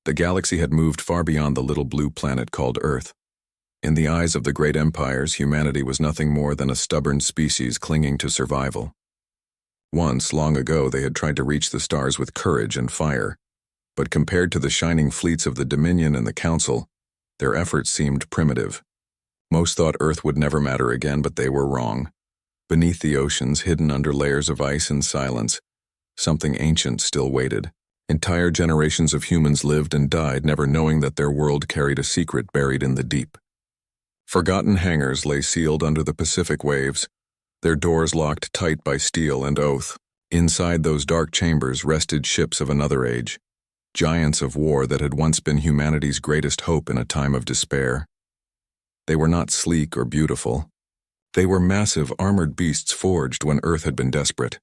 The galaxy had moved far beyond the little blue planet called Earth. In the eyes of the great empires, humanity was nothing more than a stubborn species clinging to survival. Once, long ago, they had tried to reach the stars with courage and fire, but compared to the shining fleets of the Dominion and the Council, their efforts seemed primitive. Most thought Earth would never matter again, but they were wrong. Beneath the oceans, hidden under layers of ice and silence, something ancient still waited. Entire generations of humans lived and died, never knowing that their world carried a secret buried in the deep. Forgotten hangars lay sealed under the Pacific waves, their doors locked tight by steel and oath. Inside those dark chambers rested ships of another age, giants of war that had once been humanity's greatest hope in a time of despair. They were not sleek or beautiful. They were massive, armored beasts forged when Earth had been desperate,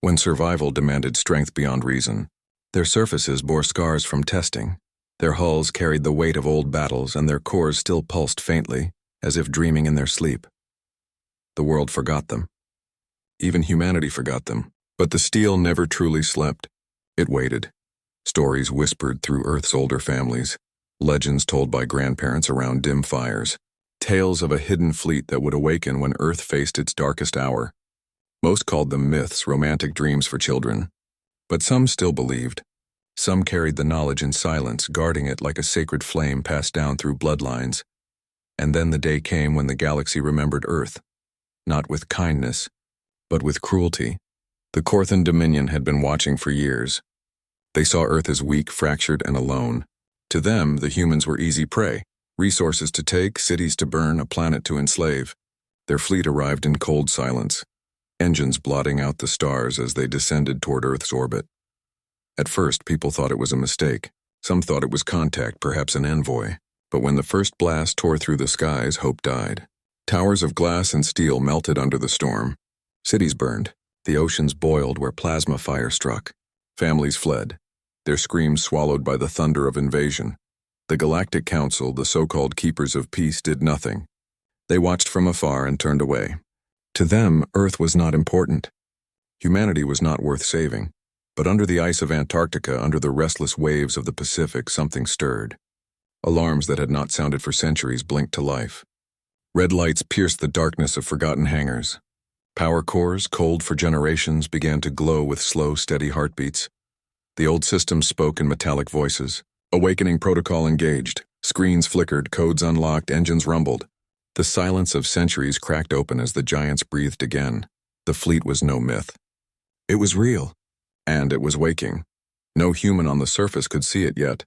when survival demanded strength beyond reason. Their surfaces bore scars from testing. Their hulls carried the weight of old battles, and their cores still pulsed faintly, as if dreaming in their sleep. The world forgot them. Even humanity forgot them. But the steel never truly slept. It waited. Stories whispered through Earth's older families, legends told by grandparents around dim fires, tales of a hidden fleet that would awaken when Earth faced its darkest hour. Most called them myths, romantic dreams for children. But some still believed. Some carried the knowledge in silence, guarding it like a sacred flame passed down through bloodlines. And then the day came when the galaxy remembered Earth, not with kindness, but with cruelty. The Corthan Dominion had been watching for years. They saw Earth as weak, fractured, and alone. To them, the humans were easy prey, resources to take, cities to burn, a planet to enslave. Their fleet arrived in cold silence, engines blotting out the stars as they descended toward Earth's orbit. At first, people thought it was a mistake. Some thought it was contact, perhaps an envoy. But when the first blast tore through the skies, hope died. Towers of glass and steel melted under the storm. Cities burned. The oceans boiled where plasma fire struck. Families fled, their screams swallowed by the thunder of invasion. The Galactic Council, the so-called keepers of peace, did nothing. They watched from afar and turned away. To them, Earth was not important. Humanity was not worth saving. But under the ice of Antarctica, under the restless waves of the Pacific, something stirred. Alarms that had not sounded for centuries blinked to life. Red lights pierced the darkness of forgotten hangars. Power cores, cold for generations, began to glow with slow, steady heartbeats. The old systems spoke in metallic voices. Awakening protocol engaged. Screens flickered, codes unlocked, engines rumbled. The silence of centuries cracked open as the giants breathed again. The fleet was no myth. It was real. And it was waking. No human on the surface could see it yet.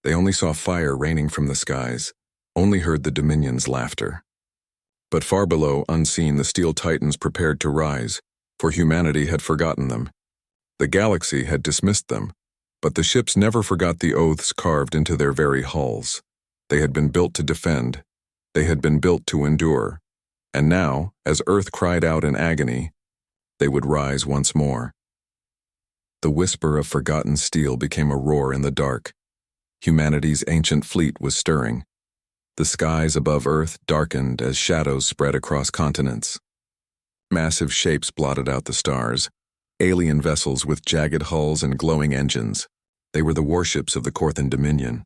They only saw fire raining from the skies, only heard the Dominion's laughter. But far below, unseen, the steel titans prepared to rise, for humanity had forgotten them. The galaxy had dismissed them, but the ships never forgot the oaths carved into their very hulls. They had been built to defend. They had been built to endure. And now, as Earth cried out in agony, they would rise once more. The whisper of forgotten steel became a roar in the dark. Humanity's ancient fleet was stirring. The skies above Earth darkened as shadows spread across continents. Massive shapes blotted out the stars, alien vessels with jagged hulls and glowing engines. They were the warships of the Corthan Dominion,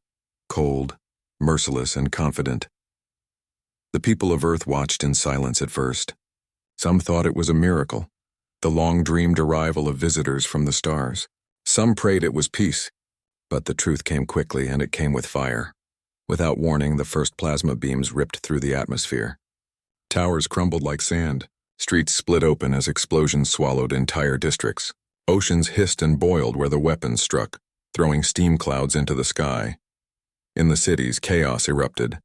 cold, merciless, and confident. The people of Earth watched in silence at first. Some thought it was a miracle, the long-dreamed arrival of visitors from the stars. Some prayed it was peace, but the truth came quickly, and it came with fire. Without warning, the first plasma beams ripped through the atmosphere. Towers crumbled like sand. Streets split open as explosions swallowed entire districts. Oceans hissed and boiled where the weapons struck, throwing steam clouds into the sky. In the cities, chaos erupted.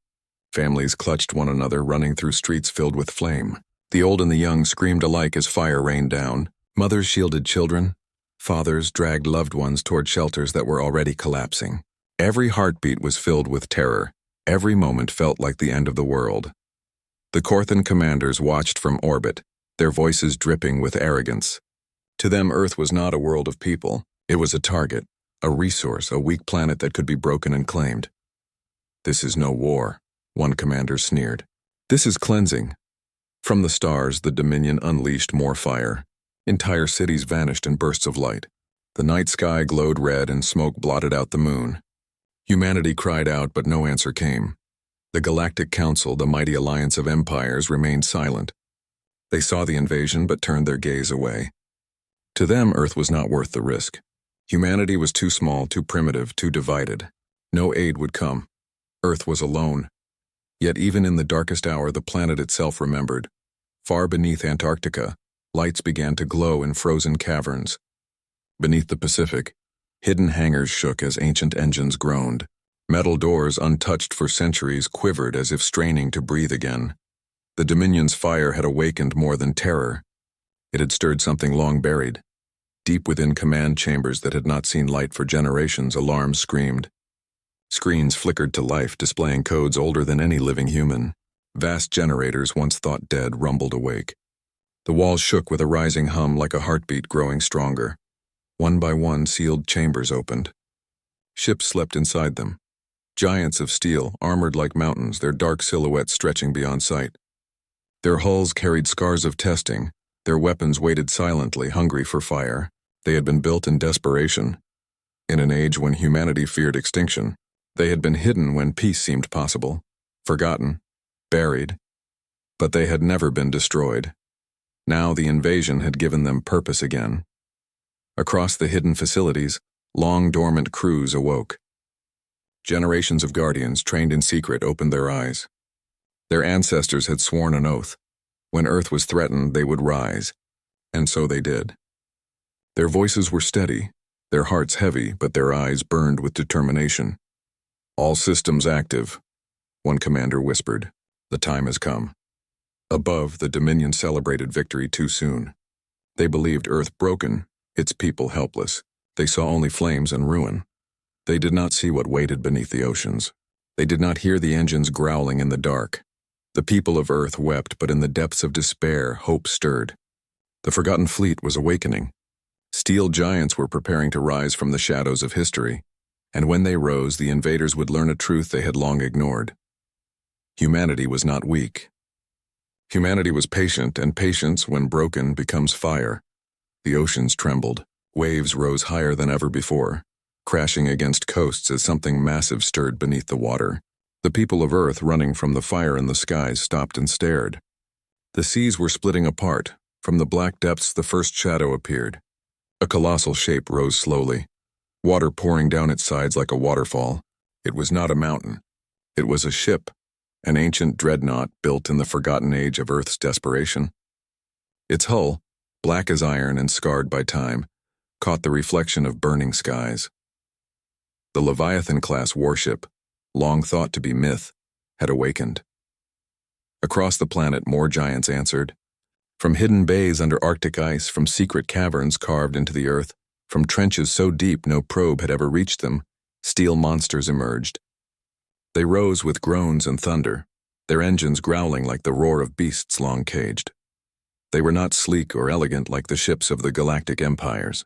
Families clutched one another, running through streets filled with flame. The old and the young screamed alike as fire rained down. Mothers shielded children. Fathers dragged loved ones toward shelters that were already collapsing. Every heartbeat was filled with terror. Every moment felt like the end of the world. The Corthan commanders watched from orbit, their voices dripping with arrogance. To them, Earth was not a world of people. It was a target, a resource, a weak planet that could be broken and claimed. "This is no war," one commander sneered. "This is cleansing." From the stars, the Dominion unleashed more fire. Entire cities vanished in bursts of light. The night sky glowed red and smoke blotted out the moon. Humanity cried out, but no answer came. The Galactic Council, the mighty alliance of empires, remained silent. They saw the invasion, but turned their gaze away. To them, Earth was not worth the risk. Humanity was too small, too primitive, too divided. No aid would come. Earth was alone. Yet even in the darkest hour, the planet itself remembered. Far beneath Antarctica, lights began to glow in frozen caverns. Beneath the Pacific, hidden hangars shook as ancient engines groaned. Metal doors, untouched for centuries, quivered as if straining to breathe again. The Dominion's fire had awakened more than terror. It had stirred something long buried. Deep within command chambers that had not seen light for generations, alarms screamed. Screens flickered to life, displaying codes older than any living human. Vast generators, once thought dead, rumbled awake. The walls shook with a rising hum, like a heartbeat growing stronger. One by one, sealed chambers opened. Ships slept inside them. Giants of steel, armored like mountains, their dark silhouettes stretching beyond sight. Their hulls carried scars of testing. Their weapons waited silently, hungry for fire. They had been built in desperation. In an age when humanity feared extinction, they had been hidden when peace seemed possible, forgotten, buried. But they had never been destroyed. Now the invasion had given them purpose again. Across the hidden facilities, long-dormant crews awoke. Generations of guardians, trained in secret, opened their eyes. Their ancestors had sworn an oath. When Earth was threatened, they would rise. And so they did. Their voices were steady, their hearts heavy, but their eyes burned with determination. "All systems active," one commander whispered. "The time has come." Above, the Dominion celebrated victory too soon. They believed Earth broken, its people helpless. They saw only flames and ruin. They did not see what waited beneath the oceans. They did not hear the engines growling in the dark. The people of Earth wept, but in the depths of despair, hope stirred. The forgotten fleet was awakening. Steel giants were preparing to rise from the shadows of history, and when they rose, the invaders would learn a truth they had long ignored. Humanity was not weak. Humanity was patient, and patience, when broken, becomes fire. The oceans trembled. Waves rose higher than ever before, crashing against coasts as something massive stirred beneath the water. The people of Earth, running from the fire in the skies, stopped and stared. The seas were splitting apart. From the black depths, the first shadow appeared. A colossal shape rose slowly, water pouring down its sides like a waterfall. It was not a mountain. It was a ship, an ancient dreadnought built in the forgotten age of Earth's desperation. Its hull, black as iron and scarred by time, caught the reflection of burning skies. The Leviathan-class warship, long thought to be myth, had awakened. Across the planet, more giants answered. From hidden bays under Arctic ice, from secret caverns carved into the earth, from trenches so deep no probe had ever reached them, steel monsters emerged. They rose with groans and thunder, their engines growling like the roar of beasts long caged. They were not sleek or elegant like the ships of the galactic empires.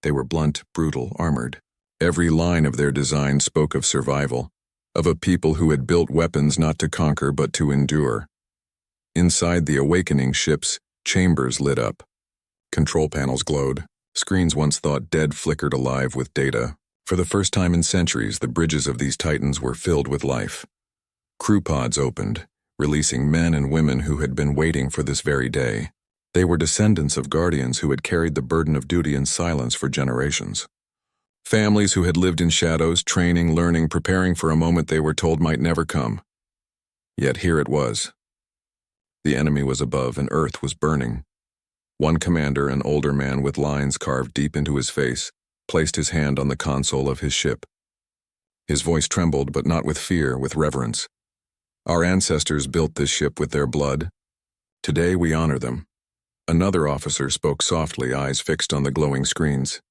They were blunt, brutal, armored. Every line of their design spoke of survival, of a people who had built weapons not to conquer but to endure. Inside the awakening ships, chambers lit up. Control panels glowed. Screens once thought dead flickered alive with data. For the first time in centuries, the bridges of these titans were filled with life. Crew pods opened, releasing men and women who had been waiting for this very day. They were descendants of guardians who had carried the burden of duty in silence for generations. Families who had lived in shadows, training, learning, preparing for a moment they were told might never come. Yet here it was. The enemy was above and Earth was burning. One commander, an older man with lines carved deep into his face, placed his hand on the console of his ship. His voice trembled, but not with fear, with reverence. "Our ancestors built this ship with their blood. Today we honor them." Another officer spoke softly, eyes fixed on the glowing screens.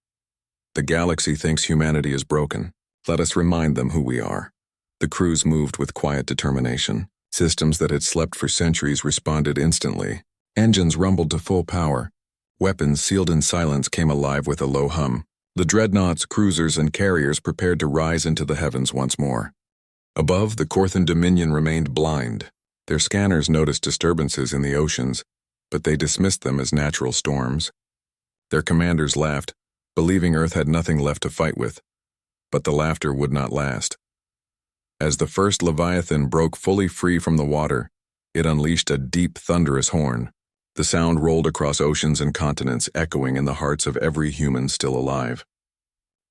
"The galaxy thinks humanity is broken. Let us remind them who we are." The crews moved with quiet determination. Systems that had slept for centuries responded instantly. Engines rumbled to full power. Weapons sealed in silence came alive with a low hum. The dreadnoughts, cruisers, and carriers prepared to rise into the heavens once more. Above, the Corthan Dominion remained blind. Their scanners noticed disturbances in the oceans, but they dismissed them as natural storms. Their commanders laughed, believing Earth had nothing left to fight with. But the laughter would not last. As the first Leviathan broke fully free from the water, it unleashed a deep, thunderous horn. The sound rolled across oceans and continents, echoing in the hearts of every human still alive.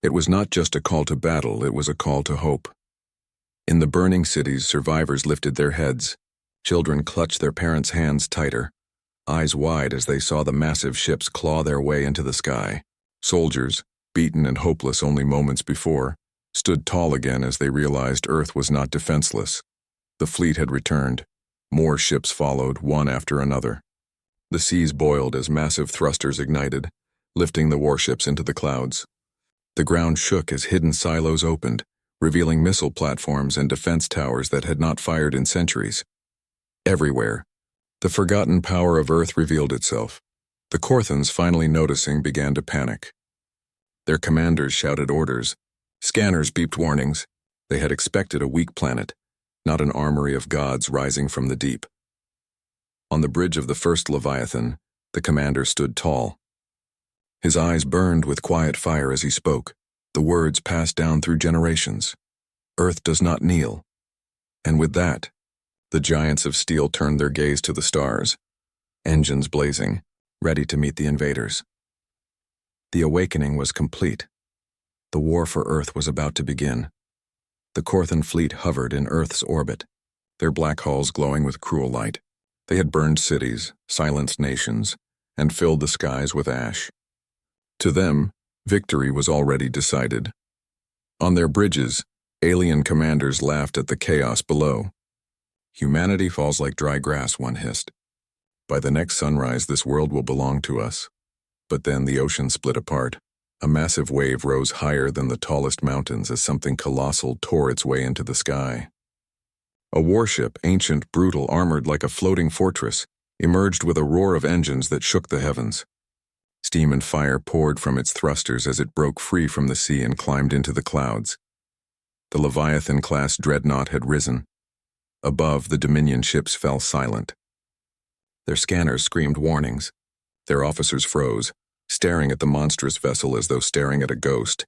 It was not just a call to battle, it was a call to hope. In the burning cities, survivors lifted their heads. Children clutched their parents' hands tighter, eyes wide as they saw the massive ships claw their way into the sky. Soldiers, beaten and hopeless only moments before, stood tall again as they realized Earth was not defenseless. The fleet had returned. More ships followed, one after another. The seas boiled as massive thrusters ignited, lifting the warships into the clouds. The ground shook as hidden silos opened, revealing missile platforms and defense towers that had not fired in centuries. Everywhere, the forgotten power of Earth revealed itself. The Korthans, finally noticing, began to panic. Their commanders shouted orders. Scanners beeped warnings. They had expected a weak planet, not an armory of gods rising from the deep. On the bridge of the first Leviathan, the commander stood tall. His eyes burned with quiet fire as he spoke, the words passed down through generations. Earth does not kneel. And with that, the giants of steel turned their gaze to the stars, engines blazing, ready to meet the invaders. The awakening was complete. The war for Earth was about to begin. The Korthan fleet hovered in Earth's orbit, their black hulls glowing with cruel light. They had burned cities, silenced nations, and filled the skies with ash. To them, victory was already decided. On their bridges, alien commanders laughed at the chaos below. Humanity falls like dry grass, one hissed. By the next sunrise, this world will belong to us. But then the ocean split apart. A massive wave rose higher than the tallest mountains as something colossal tore its way into the sky. A warship, ancient, brutal, armored like a floating fortress, emerged with a roar of engines that shook the heavens. Steam and fire poured from its thrusters as it broke free from the sea and climbed into the clouds. The Leviathan-class dreadnought had risen. Above, the Dominion ships fell silent. Their scanners screamed warnings. Their officers froze, staring at the monstrous vessel as though staring at a ghost.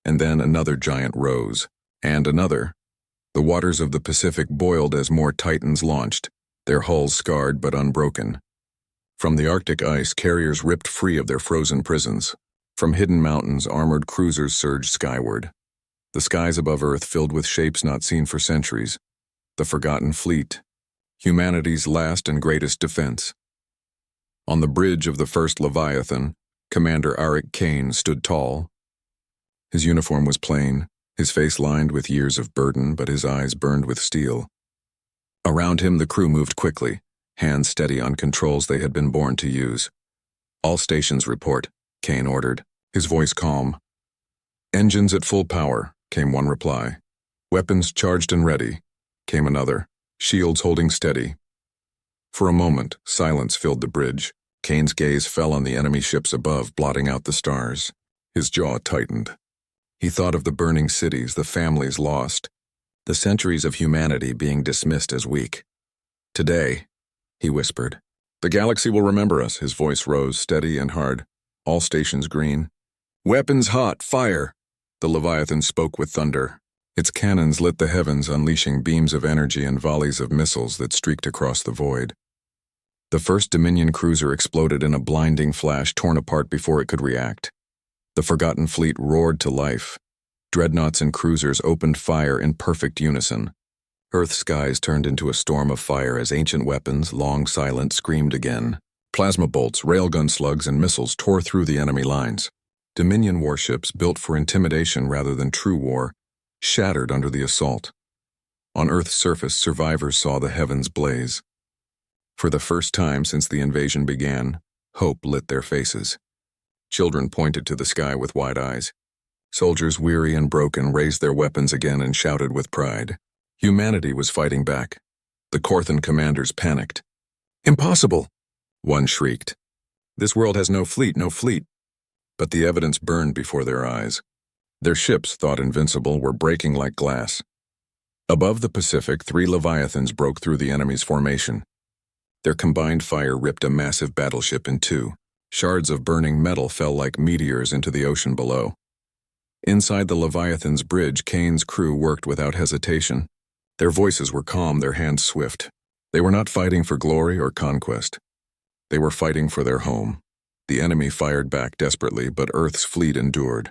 And then another giant rose, and another. The waters of the Pacific boiled as more Titans launched, their hulls scarred but unbroken. From the Arctic ice, carriers ripped free of their frozen prisons. From hidden mountains, armored cruisers surged skyward. The skies above Earth filled with shapes not seen for centuries. The forgotten fleet, humanity's last and greatest defense. On the bridge of the first Leviathan, Commander Arik Kane stood tall. His uniform was plain, his face lined with years of burden, but his eyes burned with steel. Around him, the crew moved quickly, hands steady on controls they had been born to use. "All stations report," Kane ordered, his voice calm. "Engines at full power," came one reply. "Weapons charged and ready," came another, shields holding steady. For a moment, silence filled the bridge. Kane's gaze fell on the enemy ships above, blotting out the stars. His jaw tightened. He thought of the burning cities, the families lost, the centuries of humanity being dismissed as weak. "Today," he whispered, "the galaxy will remember us." His voice rose, steady and hard. All stations green. "Weapons hot, fire!" The Leviathan spoke with thunder. Its cannons lit the heavens, unleashing beams of energy and volleys of missiles that streaked across the void. The first Dominion cruiser exploded in a blinding flash, torn apart before it could react. The forgotten fleet roared to life. Dreadnoughts and cruisers opened fire in perfect unison. Earth's skies turned into a storm of fire as ancient weapons, long silent, screamed again. Plasma bolts, railgun slugs, and missiles tore through the enemy lines. Dominion warships, built for intimidation rather than true war, shattered under the assault. On Earth's surface, survivors saw the heavens blaze. For the first time since the invasion began, hope lit their faces. Children pointed to the sky with wide eyes. Soldiers, weary and broken, raised their weapons again and shouted with pride. Humanity was fighting back. The Korthan commanders panicked. "Impossible!" one shrieked. "This world has no fleet, no fleet." But the evidence burned before their eyes. Their ships, thought invincible, were breaking like glass. Above the Pacific, 3 Leviathans broke through the enemy's formation. Their combined fire ripped a massive battleship in two. Shards of burning metal fell like meteors into the ocean below. Inside the Leviathan's bridge, Kane's crew worked without hesitation. Their voices were calm, their hands swift. They were not fighting for glory or conquest. They were fighting for their home. The enemy fired back desperately, but Earth's fleet endured.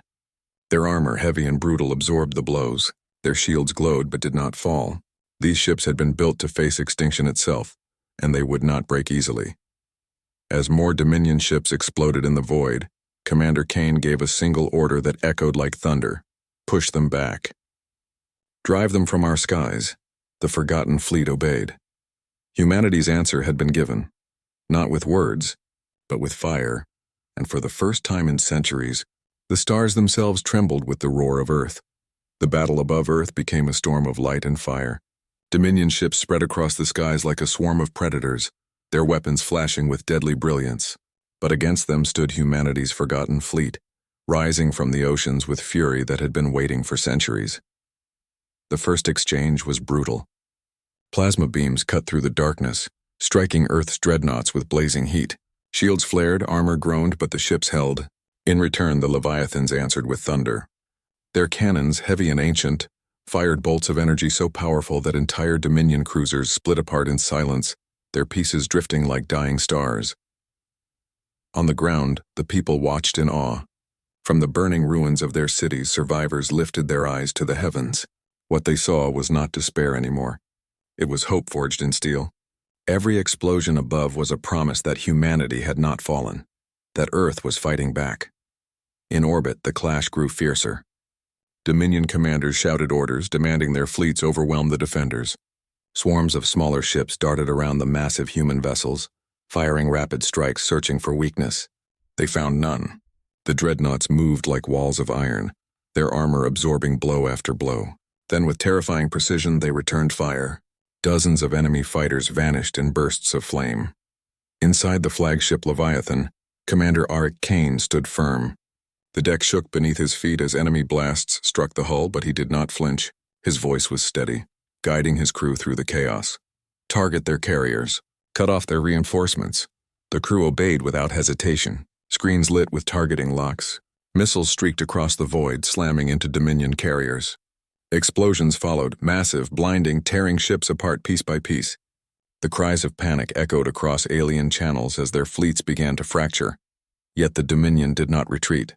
Their armor, heavy and brutal, absorbed the blows. Their shields glowed but did not fall. These ships had been built to face extinction itself, and they would not break easily. As more Dominion ships exploded in the void, Commander Kane gave a single order that echoed like thunder. Push them back. Drive them from our skies. The forgotten fleet obeyed. Humanity's answer had been given, not with words, but with fire, and for the first time in centuries, the stars themselves trembled with the roar of Earth. The battle above Earth became a storm of light and fire. Dominion ships spread across the skies like a swarm of predators, their weapons flashing with deadly brilliance. But against them stood humanity's forgotten fleet, rising from the oceans with fury that had been waiting for centuries. The first exchange was brutal. Plasma beams cut through the darkness, striking Earth's dreadnoughts with blazing heat. Shields flared, armor groaned, but the ships held. In return, the Leviathans answered with thunder. Their cannons, heavy and ancient, fired bolts of energy so powerful that entire Dominion cruisers split apart in silence, their pieces drifting like dying stars. On the ground, the people watched in awe. From the burning ruins of their cities, survivors lifted their eyes to the heavens. What they saw was not despair anymore. It was hope forged in steel. Every explosion above was a promise that humanity had not fallen, that Earth was fighting back. In orbit, the clash grew fiercer. Dominion commanders shouted orders, demanding their fleets overwhelm the defenders. Swarms of smaller ships darted around the massive human vessels, firing rapid strikes, searching for weakness. They found none. The dreadnoughts moved like walls of iron, their armor absorbing blow after blow. Then with terrifying precision, they returned fire. Dozens of enemy fighters vanished in bursts of flame. Inside the flagship Leviathan, Commander Kane stood firm. The deck shook beneath his feet as enemy blasts struck the hull, but he did not flinch. His voice was steady, guiding his crew through the chaos. Target their carriers. Cut off their reinforcements. The crew obeyed without hesitation. Screens lit with targeting locks. Missiles streaked across the void, slamming into Dominion carriers. Explosions followed, massive, blinding, tearing ships apart piece by piece. The cries of panic echoed across alien channels as their fleets began to fracture. Yet the Dominion did not retreat.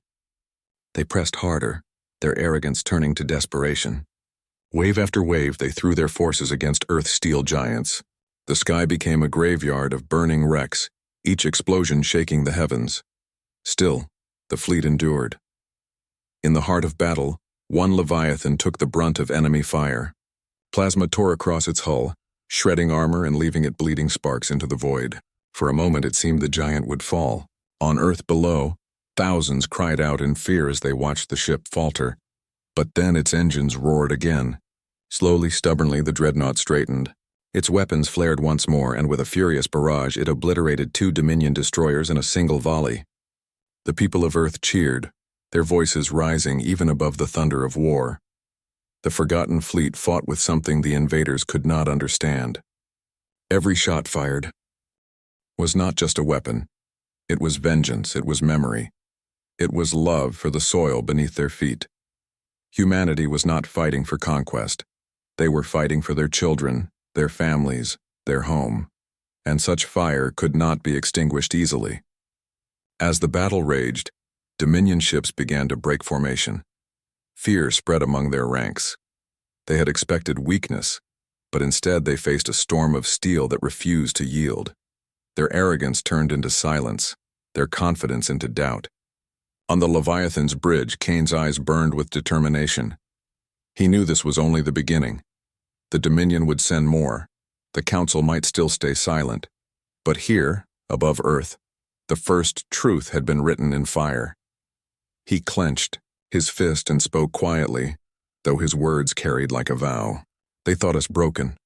They pressed harder, their arrogance turning to desperation. Wave after wave, they threw their forces against Earth's steel giants. The sky became a graveyard of burning wrecks, each explosion shaking the heavens. Still, the fleet endured. In the heart of battle, one Leviathan took the brunt of enemy fire. Plasma tore across its hull, shredding armor and leaving it bleeding sparks into the void. For a moment it seemed the giant would fall. On Earth below, thousands cried out in fear as they watched the ship falter. But then its engines roared again. Slowly, stubbornly, the dreadnought straightened. Its weapons flared once more, and with a furious barrage, it obliterated 2 Dominion destroyers in a single volley. The people of Earth cheered, their voices rising even above the thunder of war. The forgotten fleet fought with something the invaders could not understand. Every shot fired was not just a weapon. It was vengeance, it was memory. It was love for the soil beneath their feet. Humanity was not fighting for conquest. They were fighting for their children, their families, their home. And such fire could not be extinguished easily. As the battle raged, Dominion ships began to break formation. Fear spread among their ranks. They had expected weakness, but instead they faced a storm of steel that refused to yield. Their arrogance turned into silence, their confidence into doubt. On the Leviathan's bridge, Kane's eyes burned with determination. He knew this was only the beginning. The Dominion would send more. The Council might still stay silent. But here, above Earth, the first truth had been written in fire. He clenched his fist and spoke quietly, though his words carried like a vow. They thought us broken.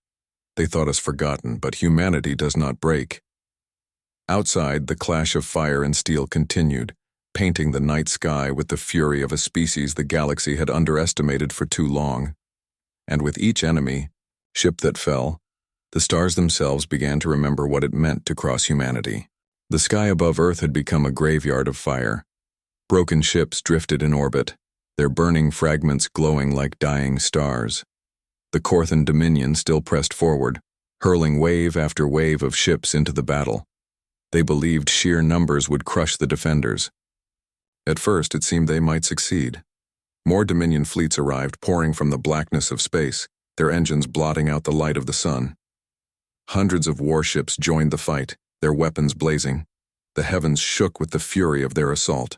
They thought us forgotten, but humanity does not break. Outside, the clash of fire and steel continued, painting the night sky with the fury of a species the galaxy had underestimated for too long. And with each enemy, ship that fell, the stars themselves began to remember what it meant to cross humanity. The sky above Earth had become a graveyard of fire. Broken ships drifted in orbit, their burning fragments glowing like dying stars. The Corthan Dominion still pressed forward, hurling wave after wave of ships into the battle. They believed sheer numbers would crush the defenders. At first, it seemed they might succeed. More Dominion fleets arrived, pouring from the blackness of space, their engines blotting out the light of the sun. Hundreds of warships joined the fight, their weapons blazing. The heavens shook with the fury of their assault.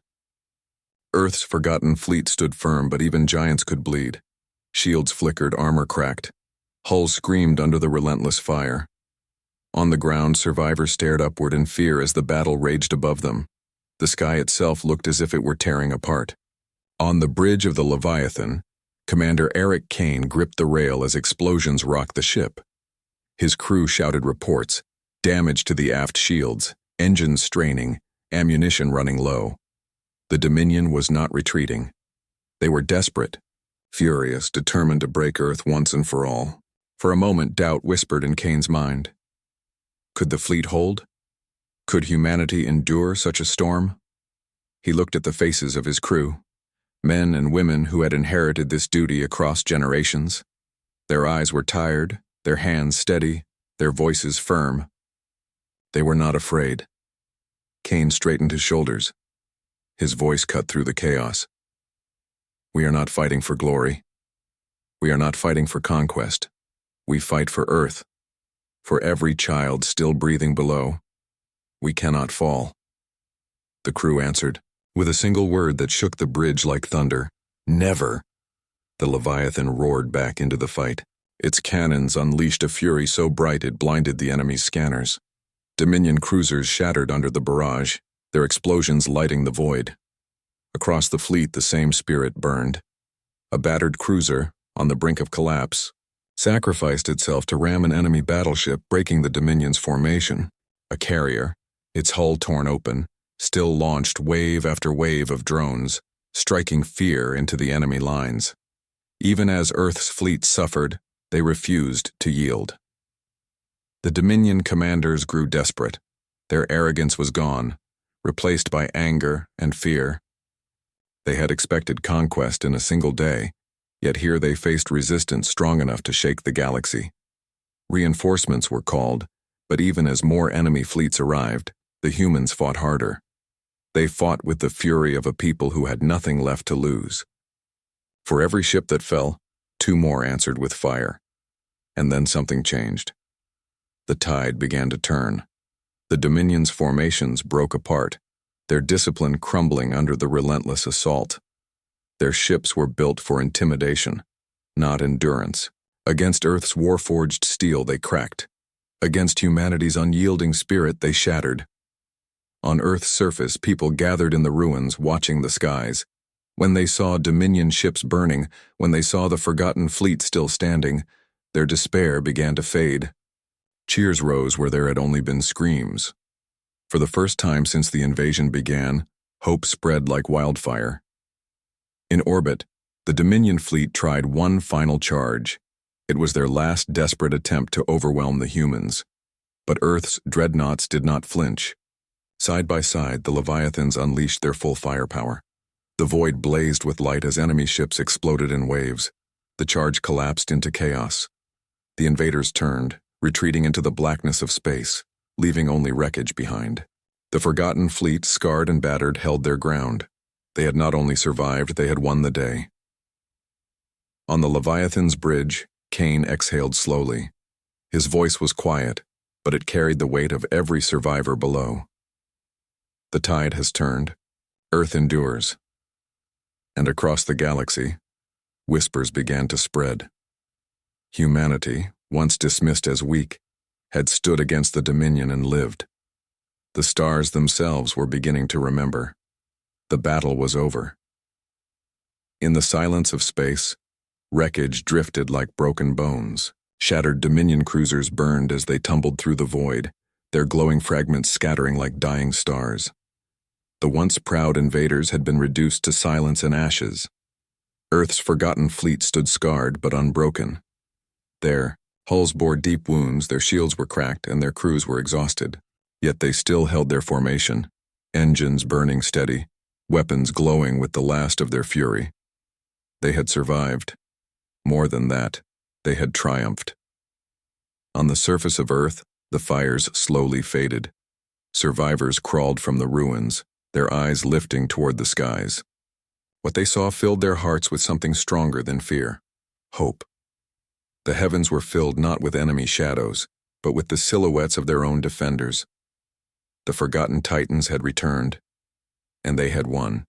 Earth's forgotten fleet stood firm, but even giants could bleed. Shields flickered, armor cracked. Hulls screamed under the relentless fire. On the ground, survivors stared upward in fear as the battle raged above them. The sky itself looked as if it were tearing apart. On the bridge of the Leviathan, Commander Eric Kane gripped the rail as explosions rocked the ship. His crew shouted reports, damage to the aft shields, engines straining, ammunition running low. The Dominion was not retreating. They were desperate, furious, determined to break Earth once and for all. For a moment, doubt whispered in Kane's mind. Could the fleet hold? Could humanity endure such a storm? He looked at the faces of his crew, men and women who had inherited this duty across generations. Their eyes were tired, their hands steady, their voices firm. They were not afraid. Kane straightened his shoulders. His voice cut through the chaos. We are not fighting for glory. We are not fighting for conquest. We fight for Earth. For every child still breathing below. We cannot fall. The crew answered, with a single word that shook the bridge like thunder. Never. The Leviathan roared back into the fight. Its cannons unleashed a fury so bright it blinded the enemy's scanners. Dominion cruisers shattered under the barrage, their explosions lighting the void. Across the fleet, the same spirit burned. A battered cruiser, on the brink of collapse, sacrificed itself to ram an enemy battleship, breaking the Dominion's formation. A carrier, its hull torn open, still launched wave after wave of drones, striking fear into the enemy lines. Even as Earth's fleet suffered, they refused to yield. The Dominion commanders grew desperate. Their arrogance was gone, replaced by anger and fear. They had expected conquest in a single day, yet here they faced resistance strong enough to shake the galaxy. Reinforcements were called, but even as more enemy fleets arrived, the humans fought harder. They fought with the fury of a people who had nothing left to lose. For every ship that fell, 2 more answered with fire. And then something changed. The tide began to turn. The Dominion's formations broke apart, their discipline crumbling under the relentless assault. Their ships were built for intimidation, not endurance. Against Earth's war-forged steel they cracked. Against humanity's unyielding spirit they shattered. On Earth's surface, people gathered in the ruins, watching the skies. When they saw Dominion ships burning, when they saw the forgotten fleet still standing, their despair began to fade. Cheers rose where there had only been screams. For the first time since the invasion began, hope spread like wildfire. In orbit, the Dominion fleet tried one final charge. It was their last desperate attempt to overwhelm the humans. But Earth's dreadnoughts did not flinch. Side by side, the Leviathans unleashed their full firepower. The void blazed with light as enemy ships exploded in waves. The charge collapsed into chaos. The invaders turned, retreating into the blackness of space, leaving only wreckage behind. The forgotten fleet, scarred and battered, held their ground. They had not only survived, they had won the day. On the Leviathan's bridge, Kane exhaled slowly. His voice was quiet, but it carried the weight of every survivor below. The tide has turned. Earth endures. And across the galaxy, whispers began to spread. Humanity, once dismissed as weak, had stood against the Dominion and lived. The stars themselves were beginning to remember. The battle was over. In the silence of space, wreckage drifted like broken bones. Shattered Dominion cruisers burned as they tumbled through the void, their glowing fragments scattering like dying stars. The once proud invaders had been reduced to silence and ashes. Earth's forgotten fleet stood scarred but unbroken. Their hulls bore deep wounds, their shields were cracked, and their crews were exhausted. Yet they still held their formation, engines burning steady, weapons glowing with the last of their fury. They had survived. More than that, They had triumphed. On the surface of Earth, the fires slowly faded. Survivors crawled from the ruins, their eyes lifting toward the skies. What they saw filled their hearts with something stronger than fear: hope. The heavens were filled not with enemy shadows, but with the silhouettes of their own defenders. The forgotten titans had returned, and they had won.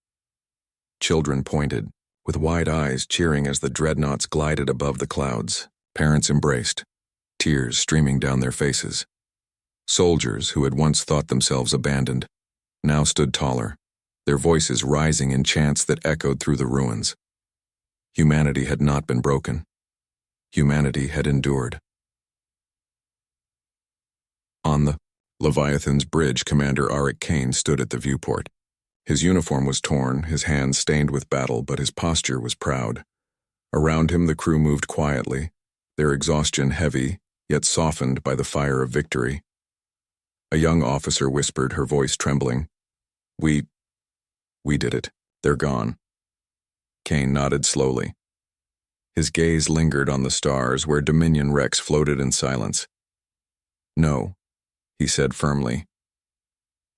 Children pointed, with wide eyes cheering as the dreadnoughts glided above the clouds. Parents embraced, tears streaming down their faces. Soldiers who had once thought themselves abandoned now stood taller, their voices rising in chants that echoed through the ruins. Humanity had not been broken. Humanity had endured. On the Leviathan's bridge, Commander Arik Kane stood at the viewport. His uniform was torn, his hands stained with battle, but his posture was proud. Around him the crew moved quietly, their exhaustion heavy, yet softened by the fire of victory. A young officer whispered, her voice trembling, We did it. They're gone." Kane nodded slowly. His gaze lingered on the stars where Dominion wrecks floated in silence. "No," he said firmly.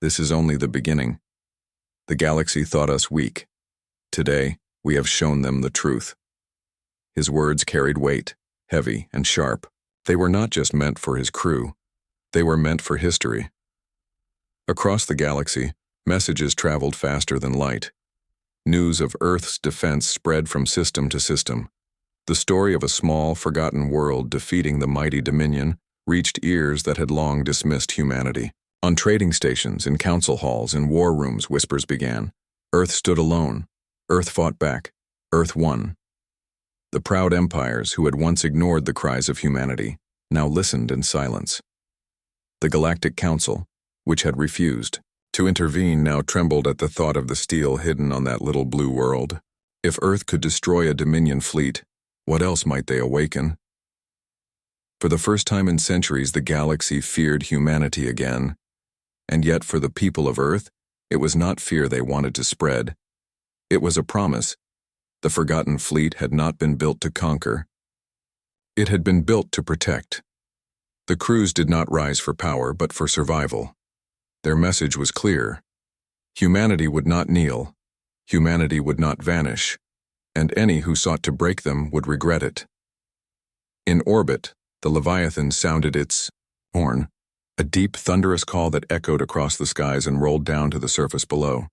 "This is only the beginning. The galaxy thought us weak. Today, we have shown them the truth." His words carried weight, heavy and sharp. They were not just meant for his crew. They were meant for history. Across the galaxy, messages traveled faster than light. News of Earth's defense spread from system to system. The story of a small, forgotten world defeating the mighty Dominion reached ears that had long dismissed humanity. On trading stations, in council halls, in war rooms, whispers began. Earth stood alone. Earth fought back. Earth won. The proud empires who had once ignored the cries of humanity now listened in silence. The Galactic Council, which had refused to intervene, now trembled at the thought of the steel hidden on that little blue world. If Earth could destroy a Dominion fleet, what else might they awaken? For the first time in centuries, the galaxy feared humanity again. And yet, for the people of Earth, it was not fear they wanted to spread. It was a promise. The forgotten fleet had not been built to conquer. It had been built to protect. The crews did not rise for power, but for survival. Their message was clear. Humanity would not kneel. Humanity would not vanish. And any who sought to break them would regret it. In orbit, the Leviathan sounded its horn, a deep, thunderous call that echoed across the skies and rolled down to the surface below.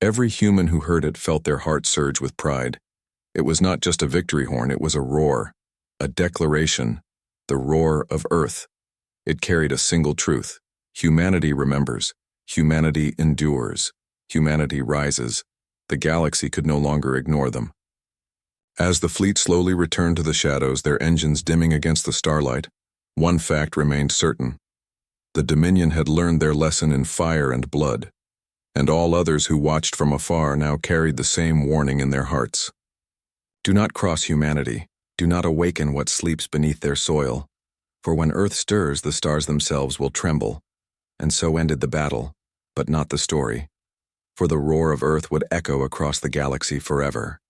Every human who heard it felt their heart surge with pride. It was not just a victory horn, it was a roar, a declaration, the roar of Earth. It carried a single truth. Humanity remembers. Humanity endures. Humanity rises. The galaxy could no longer ignore them. As the fleet slowly returned to the shadows, their engines dimming against the starlight, one fact remained certain. The Dominion had learned their lesson in fire and blood, and all others who watched from afar now carried the same warning in their hearts. Do not cross humanity. Do not awaken what sleeps beneath their soil. For when Earth stirs, the stars themselves will tremble. And so ended the battle, but not the story. For the roar of Earth would echo across the galaxy forever.